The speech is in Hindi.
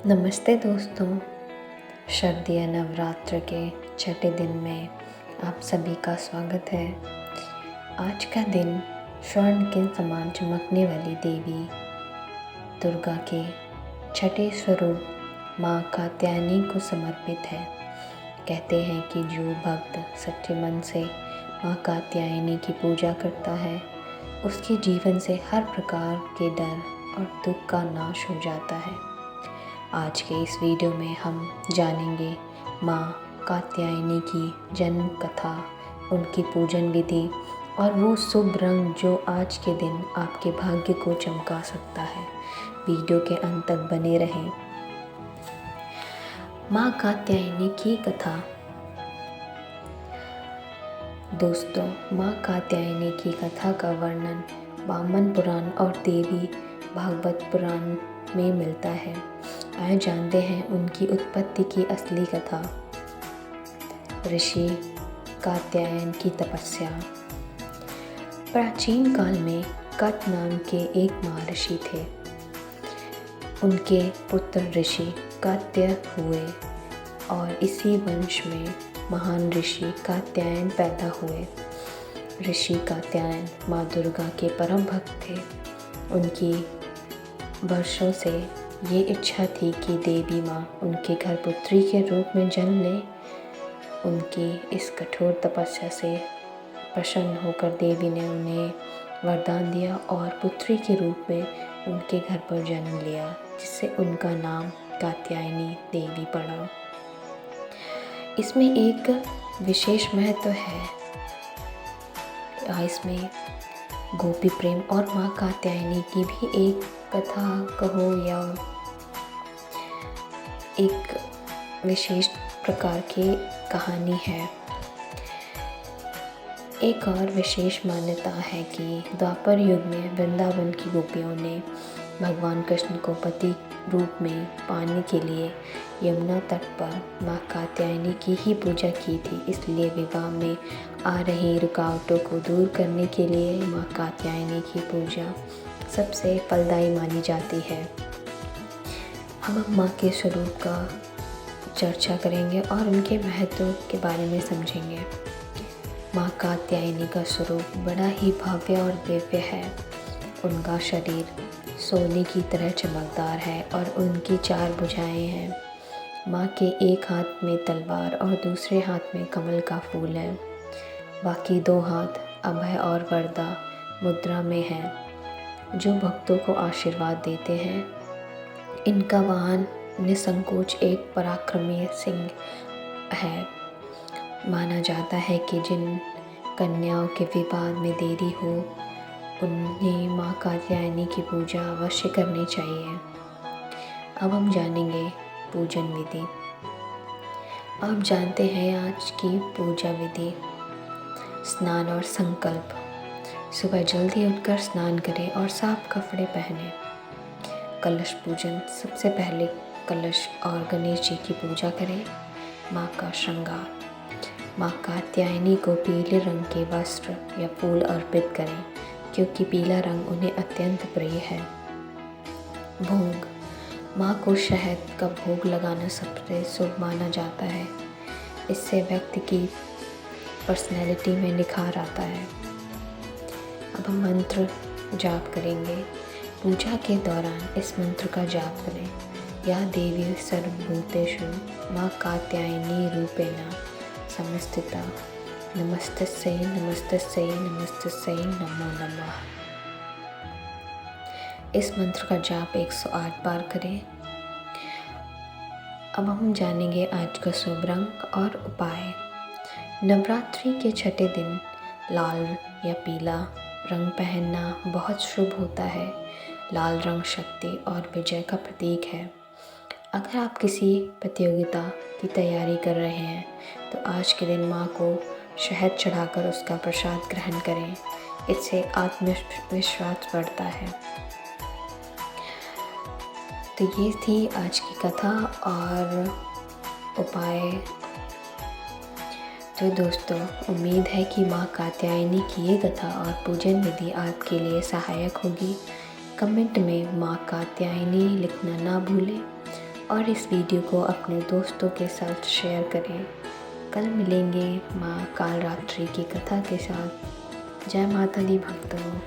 नमस्ते दोस्तों। शारदीय नवरात्र के छठे दिन में आप सभी का स्वागत है। आज का दिन स्वर्ण के समान चमकने वाली देवी दुर्गा के छठे स्वरूप माँ कात्यायनी को समर्पित है। कहते हैं कि जो भक्त सच्चे मन से माँ कात्यायनी की पूजा करता है उसके जीवन से हर प्रकार के डर और दुख का नाश हो जाता है। आज के इस वीडियो में हम जानेंगे माँ कात्यायनी की जन्म कथा, उनकी पूजन विधि और वो शुभ रंग जो आज के दिन आपके भाग्य को चमका सकता है। वीडियो के अंत तक बने रहें। माँ कात्यायनी की कथा। दोस्तों, माँ कात्यायनी की कथा का वर्णन वामन पुराण और देवी भागवत पुराण में मिलता है। आइए जानते हैं उनकी उत्पत्ति की असली कथा। ऋषि कात्यायन की तपस्या। प्राचीन काल में कट नाम के एक महर्षि थे। उनके पुत्र ऋषि कात्य हुए और इसी वंश में महान ऋषि कात्यायन पैदा हुए। ऋषि कात्यायन माँ दुर्गा के परम भक्त थे। उनकी वर्षों से ये इच्छा थी कि देवी माँ उनके घर पुत्री के रूप में जन्म ले। उनकी इस कठोर तपस्या से प्रसन्न होकर देवी ने उन्हें वरदान दिया और पुत्री के रूप में उनके घर पर जन्म लिया, जिससे उनका नाम कात्यायनी देवी पड़ा। इसमें एक विशेष महत्व है। इसमें गोपी प्रेम और माँ कात्यायनी की भी एक कथा कहो या एक विशेष प्रकार की कहानी है। एक और विशेष मान्यता है कि द्वापर युग में वृंदावन की गोपियों ने भगवान कृष्ण को पति रूप में पाने के लिए यमुना तट पर माँ कात्यायनी की ही पूजा की थी। इसलिए विवाह में आ रही रुकावटों को दूर करने के लिए माँ कात्यायनी की पूजा सबसे फलदायी मानी जाती है। हम माँ के स्वरूप का चर्चा करेंगे और उनके महत्व के बारे में समझेंगे। माँ कात्यायनी का स्वरूप बड़ा ही भव्य और दिव्य है। उनका शरीर सोने की तरह चमकदार है और उनकी 4 भुजाएं हैं। माँ के एक हाथ में तलवार और दूसरे हाथ में कमल का फूल है। बाकी 2 हाथ अभय और वरदा मुद्रा में हैं, जो भक्तों को आशीर्वाद देते हैं। इनका वाहन निसंकोच एक पराक्रमी सिंह है। माना जाता है कि जिन कन्याओं के विवाह में देरी हो उन्हें माँ कात्यायनी की पूजा अवश्य करनी चाहिए। अब हम जानेंगे पूजन विधि। आप जानते हैं आज की पूजा विधि। स्नान और संकल्प। सुबह जल्दी उठकर स्नान करें और साफ कपड़े पहनें। कलश पूजन। सबसे पहले कलश और गणेश जी की पूजा करें। माँ का श्रृंगार। माँ कात्यायनी को पीले रंग के वस्त्र या फूल अर्पित करें, क्योंकि पीला रंग उन्हें अत्यंत प्रिय है। भोग। माँ को शहद का भोग लगाना सबसे शुभ माना जाता है। इससे व्यक्ति की पर्सनैलिटी में निखार आता है। अब हम मंत्र जाप करेंगे। पूजा के दौरान इस मंत्र का जाप करें। या देवी सर्वभूतेषु माँ कात्यायनी रूपेण संस्थिता नमस्तस्यै नमस्तस्यै नमस्तस्यै नमो नमः। इस मंत्र का जाप 108 बार करें। अब हम जानेंगे आज का शुभ रंग और उपाय। नवरात्रि के छठे दिन लाल या पीला रंग पहनना बहुत शुभ होता है। लाल रंग शक्ति और विजय का प्रतीक है। अगर आप किसी प्रतियोगिता की तैयारी कर रहे हैं तो आज के दिन माँ को शहद चढ़ाकर उसका प्रसाद ग्रहण करें। इससे आत्मविश्वास बढ़ता है। तो ये थी आज की कथा और उपाय। तो दोस्तों, उम्मीद है कि माँ कात्यायनी की ये कथा और पूजन विधि आपके लिए सहायक होगी। कमेंट में माँ कात्यायनी लिखना ना भूलें। और इस वीडियो को अपने दोस्तों के साथ शेयर करें। कल मिलेंगे माँ कालरात्रि की कथा के साथ। जय माता दी भक्तों।